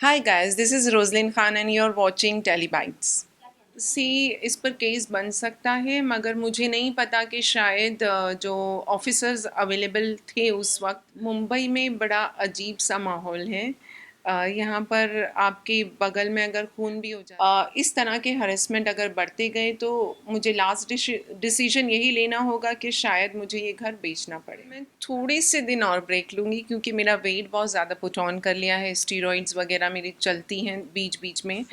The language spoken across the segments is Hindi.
Hi guys, this is Roslyn Khan and you're watching Telebytes. सी इस पर केस बन सकता है मगर मुझे नहीं पता कि शायद जो ऑफिसर्स अवेलेबल थे उस वक्त मुंबई में बड़ा अजीब सा माहौल है। यहाँ पर आपके बगल में अगर खून भी हो जाए इस तरह के हरेसमेंट अगर बढ़ते गए तो मुझे लास्ट डिसीजन यही लेना होगा कि शायद मुझे ये घर बेचना पड़े। मैं थोड़े से दिन और ब्रेक लूँगी क्योंकि मेरा वेट बहुत ज़्यादा पुट ऑन कर लिया है। स्टीरॉइड्स वगैरह मेरी चलती हैं बीच बीच में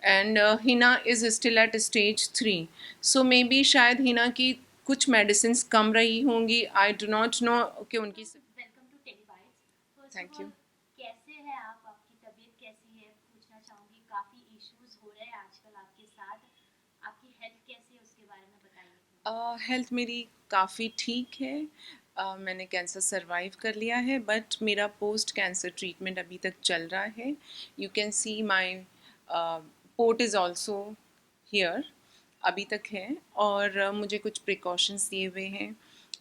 and Hina is still at stage 3। So may be शायद हिना की कुछ मेडिसिन कम रही होंगी। आई डू नॉट नो कि उनकी। Welcome to Telebytes. First of thank you. All, कैसे हैं आप? आपकी तबीयत कैसी है? पूछना चाहूँगी, काफ़ी इश्यूज हो रहे हैं आजकल आपके साथ। आपकी हेल्थ कैसी है उसके बारे में बताइए थोड़ा। हेल्थ मेरी काफ़ी ठीक है। मैंने कैंसर सरवाइव कर लिया है बट मेरा पोस्ट कैंसर ट्रीटमेंट अभी तक चल रहा है। You can see my port is also here अभी तक है और मुझे कुछ प्रिकॉशंस दिए हुए हैं।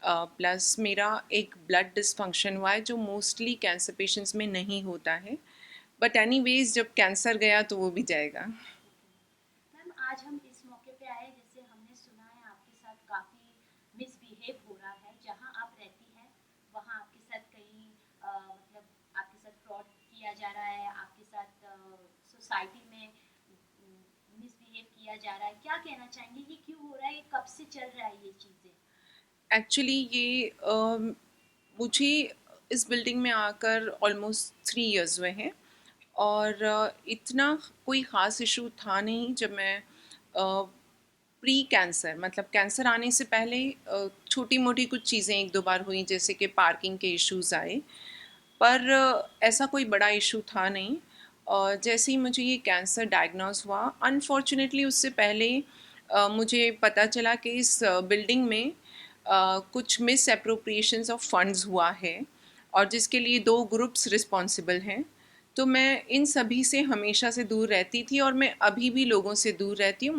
प्लस मेरा एक ब्लड डिसफंक्शन हुआ है जो मोस्टली कैंसर पेशेंट्स में नहीं होता है बट एनीवेज जब कैंसर गया तो वो भी जाएगा। मैम, आज हम इस मौके पे आए, जैसे हमने सुना है आपके साथ काफ़ी मिसबिहेव हो रहा है। जहाँ आप रहती हैं वहाँ आपके साथ कहीं मतलब आपके साथ फ्रॉड किया जा रहा है, आपके साथ सोसाइटी में मिसबिहेव किया जा रहा है। क्या कहना चाहेंगे, ये क्यों हो रहा है? ये कब से चल रहा है ये चीज़ें? एक्चुअली ये मुझे इस बिल्डिंग में आकर ऑलमोस्ट 3 इयर्स हुए हैं और इतना कोई ख़ास इशू था नहीं जब मैं प्री कैंसर मतलब कैंसर आने से पहले छोटी मोटी कुछ चीज़ें एक दो बार हुई जैसे कि पार्किंग के इश्यूज़ आए पर ऐसा कोई बड़ा इशू था नहीं। और जैसे ही मुझे ये कैंसर डायग्नोस हुआ अनफॉर्चुनेटली उससे पहले मुझे पता चला कि इस बिल्डिंग में कुछ मिस अप्रोप्रिएशंस ऑफ फंड्स हुआ है और जिसके लिए दो ग्रुप्स रिस्पॉन्सिबल हैं। तो मैं इन सभी से हमेशा से दूर रहती थी और मैं अभी भी लोगों से दूर रहती हूँ।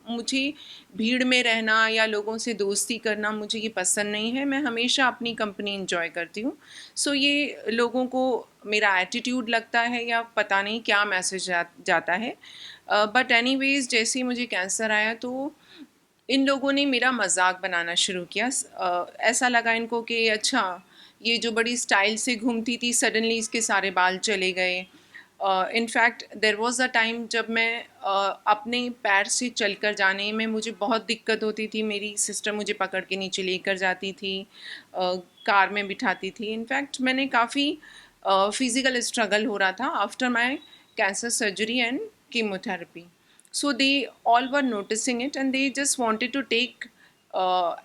मुझे भीड़ में रहना या लोगों से दोस्ती करना मुझे ये पसंद नहीं है। मैं हमेशा अपनी कंपनी इंजॉय करती हूँ। सो ये लोगों को मेरा एटीट्यूड लगता है या पता नहीं क्या मैसेज जाता है। बट एनीवेज जैसे ही मुझे कैंसर आया तो इन लोगों ने मेरा मजाक बनाना शुरू किया। ऐसा लगा इनको कि अच्छा ये जो बड़ी स्टाइल से घूमती थी सडनली इसके सारे बाल चले गए। In fact there was a time जब मैं अपने पैर से चलकर जाने में मुझे बहुत दिक्कत होती थी। मेरी सिस्टर मुझे पकड़ के नीचे लेकर जाती थी, कार में बिठाती थी। इनफैक्ट मैंने काफ़ी फिज़िकल स्ट्रगल हो रहा था after my cancer surgery and chemotherapy. So they all were noticing it and they just wanted to take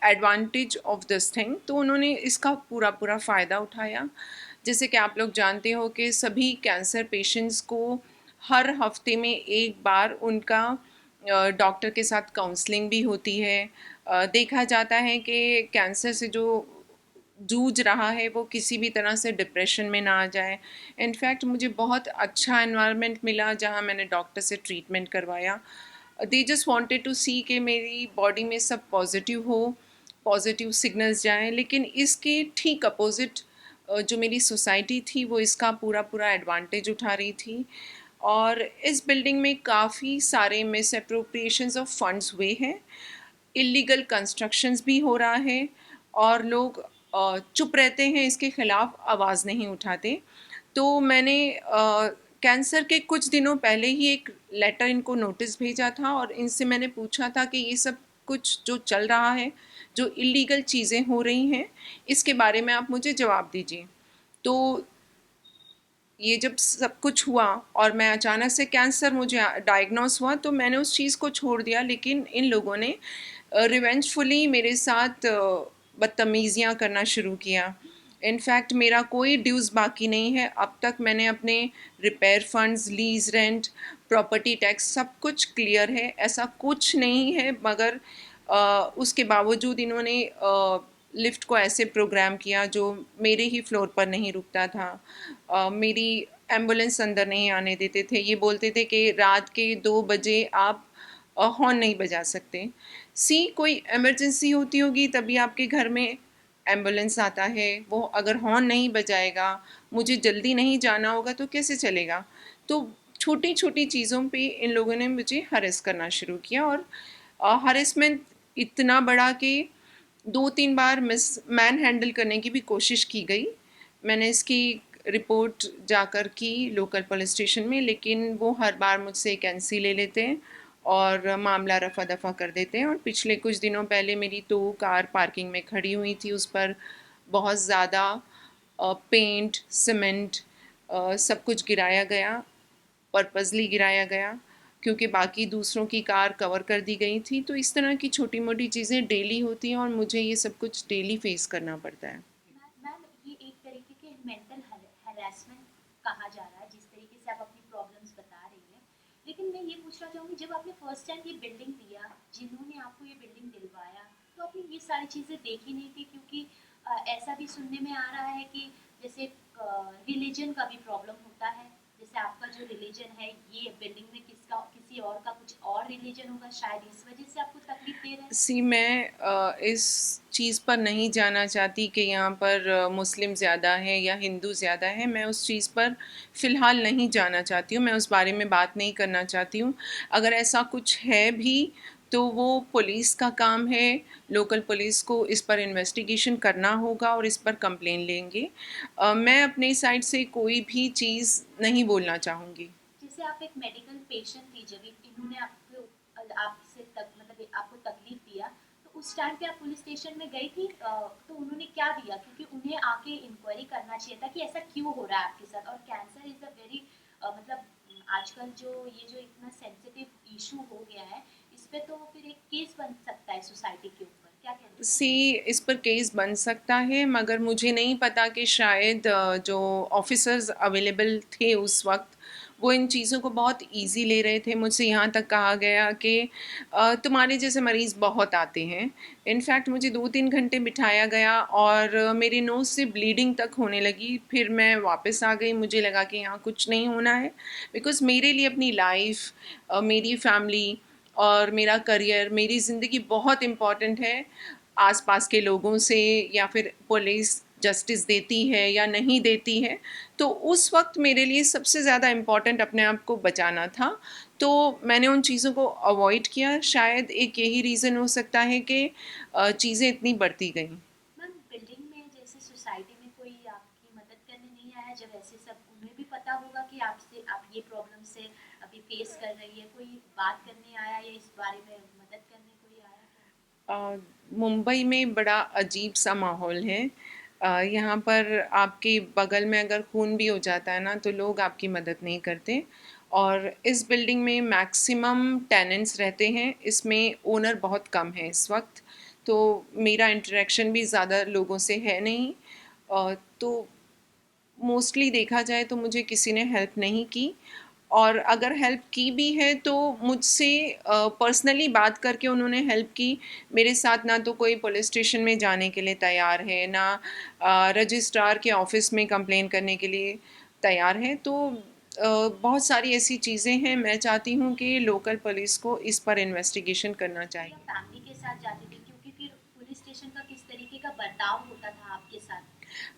advantage of this thing। तो उन्होंने इसका पूरा पूरा फ़ायदा उठाया। जैसे कि आप लोग जानते हो कि सभी कैंसर पेशेंट्स को हर हफ्ते में एक बार उनका डॉक्टर के साथ काउंसलिंग भी होती है। देखा जाता है कि कैंसर से जो जूझ रहा है वो किसी भी तरह से डिप्रेशन में ना आ जाए। इनफैक्ट मुझे बहुत अच्छा एनवायरनमेंट मिला जहाँ मैंने डॉक्टर से ट्रीटमेंट करवाया। दे जस्ट वांटेड टू सी कि मेरी बॉडी में सब पॉजिटिव हो, पॉजिटिव सिग्नल्स जाएं। लेकिन इसके ठीक अपोजिट जो मेरी सोसाइटी थी वो इसका पूरा पूरा एडवांटेज उठा रही थी और इस बिल्डिंग में काफ़ी सारे मिस अप्रोप्रिएशंस ऑफ फंड्स हुए हैं। इलीगल कंस्ट्रक्शंस भी हो रहा है और लोग चुप रहते हैं, इसके खिलाफ आवाज़ नहीं उठाते। तो मैंने कैंसर के कुछ दिनों पहले ही एक लेटर इनको नोटिस भेजा था और इनसे मैंने पूछा था कि ये सब कुछ जो चल रहा है, जो इलीगल चीज़ें हो रही हैं, इसके बारे में आप मुझे जवाब दीजिए। तो ये जब सब कुछ हुआ और मैं अचानक से कैंसर मुझे डायग्नोस हुआ तो मैंने उस चीज़ को छोड़ दिया। लेकिन इन लोगों ने रिवेंजफुली मेरे साथ बदतमीज़ियाँ करना शुरू किया। इनफैक्ट मेरा कोई ड्यूज़ बाकी नहीं है। अब तक मैंने अपने repair funds, lease rent, property tax सब कुछ क्लियर है। ऐसा कुछ नहीं है मगर उसके बावजूद इन्होंने लिफ्ट को ऐसे प्रोग्राम किया जो मेरे ही फ्लोर पर नहीं रुकता था। मेरी एम्बुलेंस अंदर नहीं आने देते थे। ये बोलते थे कि रात के 2 बजे आप हॉर्न नहीं बजा सकते। सी कोई इमरजेंसी होती होगी तभी आपके घर में एम्बुलेंस आता है, वो अगर हॉर्न नहीं बजाएगा, मुझे जल्दी नहीं जाना होगा तो कैसे चलेगा। तो छोटी छोटी चीज़ों पे इन लोगों ने मुझे हरेस करना शुरू किया, और हरेसमेंट इतना बड़ा कि 2-3 बार मिस मैन हैंडल करने की भी कोशिश की गई। मैंने इसकी रिपोर्ट जाकर की लोकल पुलिस स्टेशन में, लेकिन वो हर बार मुझसे एक एनसी ले लेते हैं और मामला रफ़ा दफ़ा कर देते हैं। और पिछले कुछ दिनों पहले मेरी 2 कार पार्किंग में खड़ी हुई थी, उस पर बहुत ज़्यादा पेंट, सीमेंट, सब कुछ गिराया गया, पर्पसली गिराया गया, क्योंकि बाकी दूसरों की कार कवर कर दी गई थी। तो इस तरह की छोटी मोटी चीज़ें डेली होती हैं और मुझे ये सब कुछ डेली फेस करना पड़ता है। मैम ये एक तरीके के मेंटल हरासमेंट कहा जा रहा है जिस तरीके से आप अपनी प्रॉब्लम्स बता रही हैं। लेकिन मैं ये पूछना चाहूँगी, जब आपने फर्स्ट टाइम ये बिल्डिंग लिया, जिन्होंने आपको ये बिल्डिंग दिलवाया, तो आपने ये सारी चीज़ें देखी नहीं थी? क्योंकि ऐसा भी सुनने में आ रहा है कि जैसे रिलीजन का भी प्रॉब्लम होता है। जैसे आपका जो रिलीजन है, ये बिल्डिंग में किसका किसी और का कुछ और रिलीजन होगा, शायद इस वजह से आपको तकलीफ दे रहे हैं। सी मैं इस चीज़ पर नहीं जाना चाहती कि यहाँ पर मुस्लिम ज़्यादा है या हिंदू ज़्यादा है। मैं उस चीज़ पर फ़िलहाल नहीं जाना चाहती हूँ, मैं उस बारे में बात नहीं करना चाहती हूँ। अगर ऐसा कुछ है भी तो वो पुलिस का काम है, लोकल पुलिस को इस पर इन्वेस्टिगेशन करना होगा और इस पर कंप्लेन लेंगे। मैं अपनी साइड से कोई भी चीज़ नहीं बोलना चाहूँगी। जैसे आप एक मेडिकल पेशेंट थी, जब इन्होंने आपको आपसे तक मतलब आपको तकलीफ दिया, तो उस टाइम पे आप पुलिस स्टेशन में गई थी, तो उन्होंने क्या दिया? क्योंकि उन्हें आके इंक्वायरी करना चाहिए था कि ऐसा क्यों हो रहा है आपके साथ। और कैंसर इज अ वेरी मतलब आजकल जो ये जो इतना सेंसिटिव इशू हो गया है, इस पे तो फिर एक केस बन सकता है सोसाइटी के ऊपर। क्या कहना सी चाहेंगे? इस पर केस बन सकता है, मगर मुझे नहीं पता कि शायद जो ऑफिसर्स अवेलेबल थे उस वक्त वो इन चीज़ों को बहुत इजी ले रहे थे। मुझसे यहाँ तक कहा गया कि तुम्हारे जैसे मरीज़ बहुत आते हैं। इनफैक्ट मुझे 2-3 घंटे बिठाया गया और मेरे नोज़ से ब्लीडिंग तक होने लगी। फिर मैं वापस आ गई, मुझे लगा कि यहाँ कुछ नहीं होना है, बिकॉज़ मेरे लिए अपनी लाइफ, मेरी फैमिली और मेरा करियर, मेरी ज़िंदगी बहुत इम्पॉर्टेंट है। आसपास के लोगों से या फिर पुलिस जस्टिस देती है या नहीं देती है, तो उस वक्त मेरे लिए सबसे ज़्यादा इम्पॉर्टेंट अपने आप को बचाना था। तो मैंने उन चीज़ों को अवॉइड किया। शायद एक यही रीज़न हो सकता है कि चीज़ें इतनी बढ़ती गई। मैम बिल्डिंग में जैसे सोसाइटी में कोई आपकी मदद करने नहीं आया, जब ऐसे सब उन्हें भी पता होगा कि आपसे आप ये प्रॉब्लम से अभी फेस कर रही है, कोई बात करने आया या इस बारे में मदद करने कोई आया अ, मुंबई में बड़ा अजीब सा माहौल है। यहाँ पर आपके बगल में अगर खून भी हो जाता है ना, तो लोग आपकी मदद नहीं करते। और इस बिल्डिंग में मैक्सिमम टेनेंट्स रहते हैं, इसमें ओनर बहुत कम है इस वक्त। तो मेरा इंटरेक्शन भी ज़्यादा लोगों से है नहीं। तो मोस्टली देखा जाए तो मुझे किसी ने हेल्प नहीं की, और अगर हेल्प की भी है तो मुझसे पर्सनली बात करके उन्होंने हेल्प की। मेरे साथ ना तो कोई पुलिस स्टेशन में जाने के लिए तैयार है, ना रजिस्ट्रार के ऑफिस में कंप्लेन करने के लिए तैयार है। तो बहुत सारी ऐसी चीज़ें हैं। मैं चाहती हूँ कि लोकल पुलिस को इस पर इन्वेस्टिगेशन करना था, या चाहिए। फैमिली के साथ जाती थी? क्योंकि फिर पुलिस स्टेशन का किस तरीके का बर्ताव होता था आपके साथ?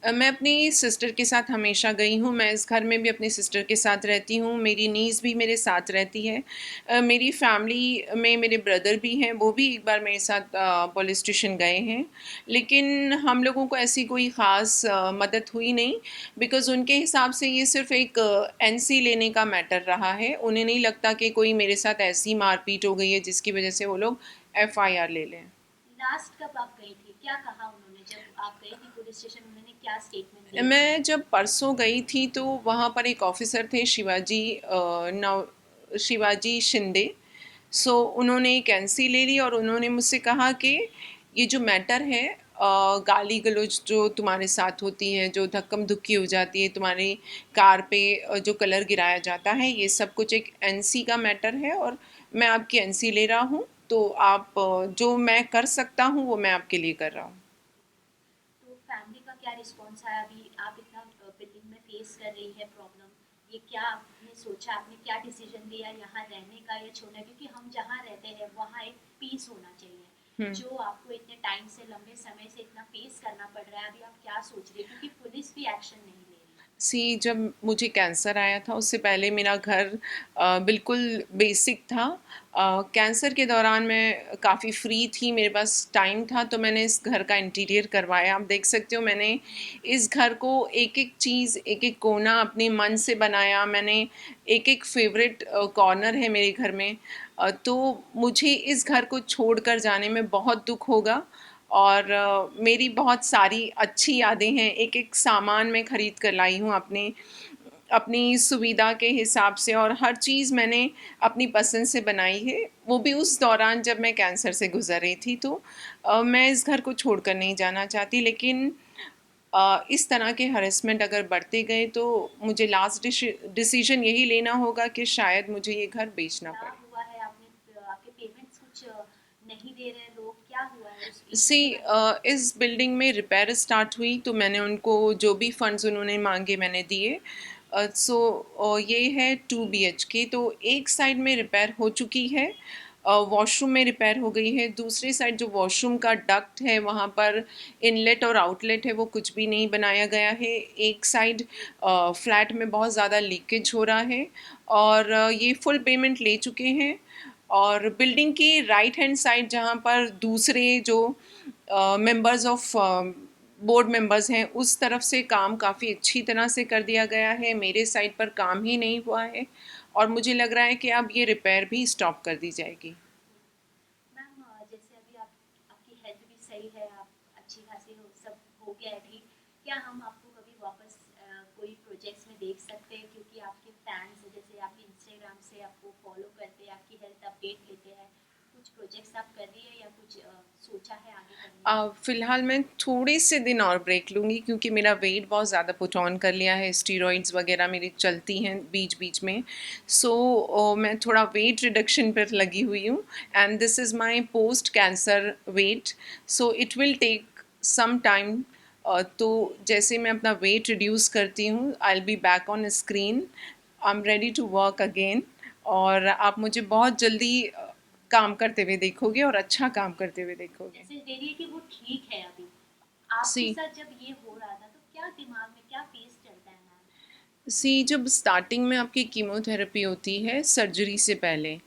मैं अपनी सिस्टर के साथ हमेशा गई हूँ। मैं इस घर में भी अपनी सिस्टर के साथ रहती हूँ। मेरी नीज़ भी मेरे साथ रहती है। मेरी फैमिली में मेरे ब्रदर भी हैं, वो भी एक बार मेरे साथ पुलिस स्टेशन गए हैं। लेकिन हम लोगों को ऐसी कोई ख़ास मदद हुई नहीं, बिकॉज़ उनके हिसाब से ये सिर्फ़ एक एनसी लेने का मैटर रहा है। उन्हें नहीं लगता कि कोई मेरे साथ ऐसी मारपीट हो गई है जिसकी वजह से वो लोग एफआईआर ले लें। लास्ट कब आप गई थी? क्या कहा उन्होंने जब आप गई थी पुलिस स्टेशन? उन्होंने क्या स्टेटमेंट दिया? मैं जब परसों गई थी तो वहाँ पर एक ऑफिसर थे, शिवाजी शिवाजी शिंदे। सो उन्होंने एक एनसी ले ली और उन्होंने मुझसे कहा कि ये जो मैटर है, गाली गलौज जो तुम्हारे साथ होती है, जो धक्कम धुक्की हो जाती है, तुम्हारी कार पे जो कलर गिराया जाता है, ये सब कुछ एक एनसी का मैटर है और मैं आपकी एनसी ले रहा हूँ। तो आप जो मैं कर सकता हूँ वो मैं आपके लिए कर रहा हूँ। तो फैमिली का क्या रिस्पॉन्स आया? अभी आप इतना बिल्डिंग में फेस कर रही है प्रॉब्लम, ये क्या आपने सोचा, आपने क्या डिसीजन लिया यहाँ रहने का या छोड़ना? क्योंकि हम जहाँ रहते हैं वहाँ एक पीस होना चाहिए, हुँ। जो आपको इतने टाइम से, लंबे समय से इतना फेस करना पड़ रहा है, अभी आप क्या सोच रहे हैं? क्योंकि पुलिस भी एक्शन नहीं ले रही। जब मुझे कैंसर आया था उससे पहले मेरा घर बिल्कुल बेसिक था। कैंसर के दौरान मैं काफ़ी फ्री थी, मेरे पास टाइम था, तो मैंने इस घर का इंटीरियर करवाया। आप देख सकते हो मैंने इस घर को एक-एक चीज़, एक-एक कोना अपने मन से बनाया। मैंने एक-एक फ़ेवरेट कॉर्नर है मेरे घर में। तो मुझे इस घर को छोड़कर जाने में बहुत दुःख होगा और मेरी बहुत सारी अच्छी यादें हैं। एक-एक सामान मैं खरीद कर लाई हूँ अपने अपनी सुविधा के हिसाब से और हर चीज़ मैंने अपनी पसंद से बनाई है। वो भी उस दौरान जब मैं कैंसर से गुज़र रही थी, तो मैं इस घर को छोड़कर नहीं जाना चाहती, लेकिन इस तरह के हैरेसमेंट अगर बढ़ते गए तो मुझे लास्ट डिसीज़न यही लेना होगा कि शायद मुझे ये घर बेचना क्या पड़े। हुआ है? आपने आपके पेमेंट्स कुछ नहीं दे रहे लोग, क्या हुआ है उस सी रीजन के बारे में बताइए। इस बिल्डिंग में रिपेयर स्टार्ट हुई तो मैंने उनको जो भी फंड्स उन्होंने मांगे मैंने दिए। ये है 2 BHK, तो एक साइड में रिपेयर हो चुकी है, वॉशरूम में रिपेयर हो गई है। दूसरी साइड जो वॉशरूम का डक्ट है वहाँ पर इनलेट और आउटलेट है वो कुछ भी नहीं बनाया गया है। एक साइड फ्लैट में बहुत ज़्यादा लीकेज हो रहा है और ये फुल पेमेंट ले चुके हैं। और बिल्डिंग की राइट हैंड साइड जहाँ पर दूसरे जो मेंबर्स ऑफ बोर्ड मेंबर्स हैं उस तरफ से काम काफ़ी अच्छी तरह से कर दिया गया है। मेरे साइड पर काम ही नहीं हुआ है और मुझे लग रहा है कि अब ये रिपेयर भी स्टॉप कर दी जाएगी। मैम, जैसे अभी आपकी हेल्थ भी सही है, आप अच्छी खासी हो, सब हो गया है ठीक, क्या हम आपको कभी वापस कोई प्रोजेक्ट्स में देख सकते हैं? क्योंकि आपके फैंस जैसे आप इंस्टाग्राम से आपको फॉलो करते हैं, आपकी हेल्थ अपडेट लेते हैं, कुछ प्रोजेक्ट्स आप कर रही है या कुछ सोचा है आगे करने का? फ़िलहाल मैं थोड़े से दिन और ब्रेक लूँगी क्योंकि मेरा वेट बहुत ज़्यादा पुट ऑन कर लिया है, स्टीरॉइड्स वगैरह मेरी चलती हैं बीच-बीच में। मैं थोड़ा वेट रिडक्शन पर लगी हुई हूँ and this is my post cancer weight, so it will take some time. तो जैसे मैं अपना वेट रिड्यूस करती हूँ, I will be back on screen, I am ready to work again और आप मुझे बहुत जल्दी काम करते हुए देखोगे और अच्छा काम करते हुए देखोगे। जैसे कह रही है कि वो ठीक है अभी, सी आपके साथ जब ये हो रहा था तो क्या दिमाग में क्या फेस चलता है मैम? जब स्टार्टिंग में आपकी कीमोथेरेपी होती है सर्जरी से पहले,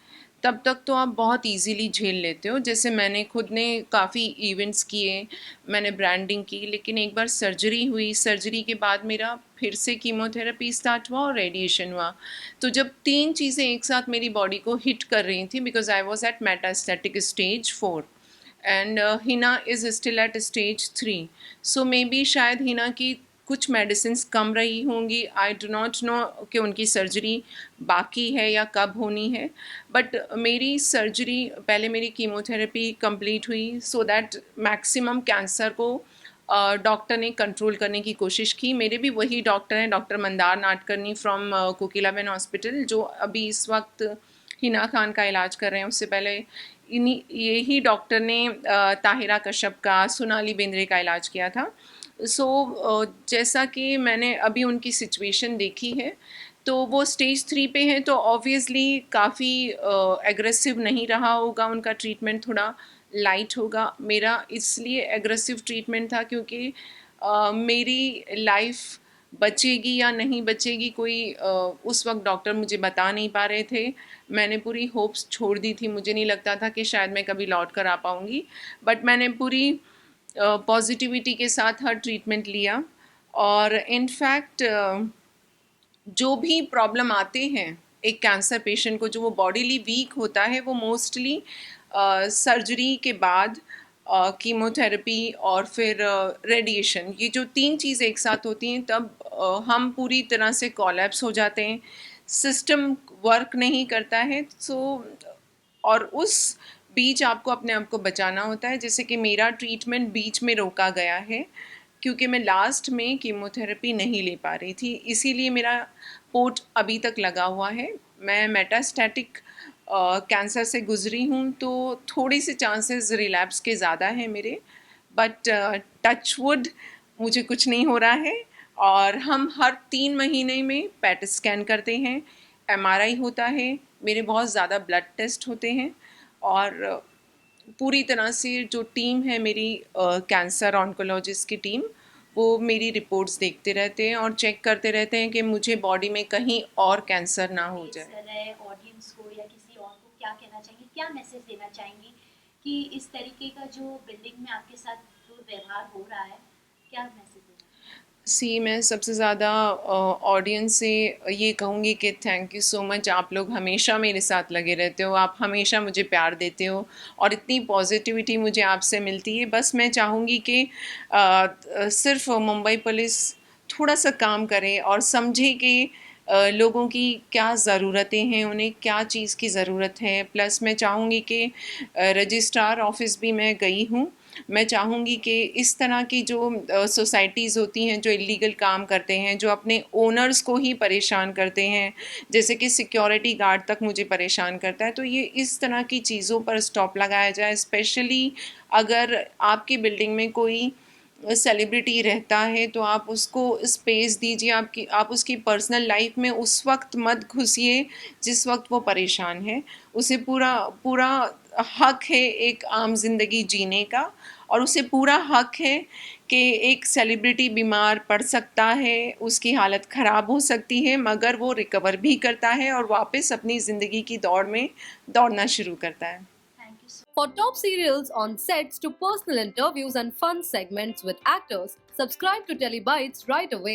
तब तक तो आप बहुत इजीली झेल लेते हो। जैसे मैंने खुद ने काफ़ी इवेंट्स किए, मैंने ब्रांडिंग की, लेकिन एक बार सर्जरी हुई, सर्जरी के बाद मेरा फिर से कीमोथेरेपी स्टार्ट हुआ और रेडिएशन हुआ। तो जब 3 चीज़ें एक साथ मेरी बॉडी को हिट कर रही थी, because I was at metastatic stage 4 and Hina is still at stage 3। So may be शायद हिना की कुछ मेडिसिन्स कम रही होंगी, आई डू नॉट नो कि उनकी सर्जरी बाकी है या कब होनी है। बट मेरी सर्जरी पहले मेरी कीमोथेरेपी कंप्लीट हुई सो दैट मैक्सिमम कैंसर को डॉक्टर ने कंट्रोल करने की कोशिश की। मेरे भी वही डॉक्टर हैं, doctor Mandar Nadkarni from Kokilaben hospital, जो अभी इस वक्त हिना खान का इलाज कर रहे हैं। उससे पहले इन्हीं यही डॉक्टर ने ताहिरा कश्यप का, सोनाली बेंद्रे का इलाज किया था। जैसा कि मैंने अभी उनकी सिचुएशन देखी है, तो वो स्टेज 3 पे हैं, तो ऑब्वियसली काफ़ी एग्रेसिव नहीं रहा होगा, उनका ट्रीटमेंट थोड़ा लाइट होगा। मेरा इसलिए एग्रेसिव ट्रीटमेंट था क्योंकि मेरी लाइफ बचेगी या नहीं बचेगी कोई उस वक्त डॉक्टर मुझे बता नहीं पा रहे थे। मैंने पूरी होप्स छोड़ दी थी, मुझे नहीं लगता था कि शायद मैं कभी लौट कर आ पाऊँगी, बट मैंने पूरी पॉजिटिविटी के साथ हर ट्रीटमेंट लिया। और इनफैक्ट जो भी प्रॉब्लम आते हैं एक कैंसर पेशेंट को, जो वो बॉडीली वीक होता है, वो मोस्टली सर्जरी के बाद कीमोथेरेपी और फिर रेडिएशन, ये जो 3 चीज़ एक साथ होती हैं, तब हम पूरी तरह से कोलैप्स हो जाते हैं, सिस्टम वर्क नहीं करता है। और उस बीच आपको अपने आप को बचाना होता है, जैसे कि मेरा ट्रीटमेंट बीच में रोका गया है क्योंकि मैं लास्ट में कीमोथेरेपी नहीं ले पा रही थी, इसीलिए मेरा पोर्ट अभी तक लगा हुआ है। मैं मेटास्टैटिक कैंसर से गुजरी हूँ, तो थोड़ी सी चांसेस रिलैप्स के ज़्यादा हैं मेरे, बट टच वुड मुझे कुछ नहीं हो रहा है। और हम हर 3 महीने में पेट स्कैन करते हैं, एमआरआई होता है, मेरे बहुत ज़्यादा ब्लड टेस्ट होते हैं और पूरी तरह से जो टीम है मेरी, कैंसर ऑन्कोलॉजिस्ट की टीम, वो मेरी रिपोर्ट्स देखते रहते हैं और चेक करते रहते हैं कि मुझे बॉडी में कहीं और कैंसर ना हो जाए। नए ऑडियंस को या किसी और को क्या कहना चाहेंगी, क्या मैसेज देना चाहेंगी कि इस तरीके का जो बिल्डिंग में आपके साथ जो व्यवहार हो रहा है, क्या मैसेज देना सी मैं सबसे ज़्यादा ऑडियंस से ये कहूँगी कि थैंक यू सो मच, आप लोग हमेशा मेरे साथ लगे रहते हो, आप हमेशा मुझे प्यार देते हो और इतनी पॉजिटिविटी मुझे आपसे मिलती है। बस मैं चाहूँगी कि सिर्फ मुंबई पुलिस थोड़ा सा काम करे और समझे कि लोगों की क्या ज़रूरतें हैं, उन्हें क्या चीज़ की ज़रूरत है। प्लस मैं चाहूँगी कि रजिस्ट्रार ऑफिस भी मैं गई हूँ, मैं चाहूँगी कि इस तरह की जो सोसाइटीज़ होती हैं जो इलीगल काम करते हैं, जो अपने ओनर्स को ही परेशान करते हैं, जैसे कि सिक्योरिटी गार्ड तक मुझे परेशान करता है, तो ये इस तरह की चीज़ों पर स्टॉप लगाया जाए। स्पेशली अगर आपकी बिल्डिंग में कोई सेलिब्रिटी रहता है तो आप उसको स्पेस दीजिए, आप उसकी पर्सनल लाइफ में उस वक्त मत घुसिए जिस वक्त वो परेशान है। उसे पूरा पूरा हक है एक आम जिंदगी जीने का, और उसे पूरा हक है कि एक सेलिब्रिटी बीमार पड़ सकता है, उसकी हालत ख़राब हो सकती है, मगर वो रिकवर भी करता है और वापस अपनी ज़िंदगी की दौड़ में दौड़ना शुरू करता है। Thank you so For top serials on sets to personal interviews and fun segments with actors, subscribe to Telebytes right away.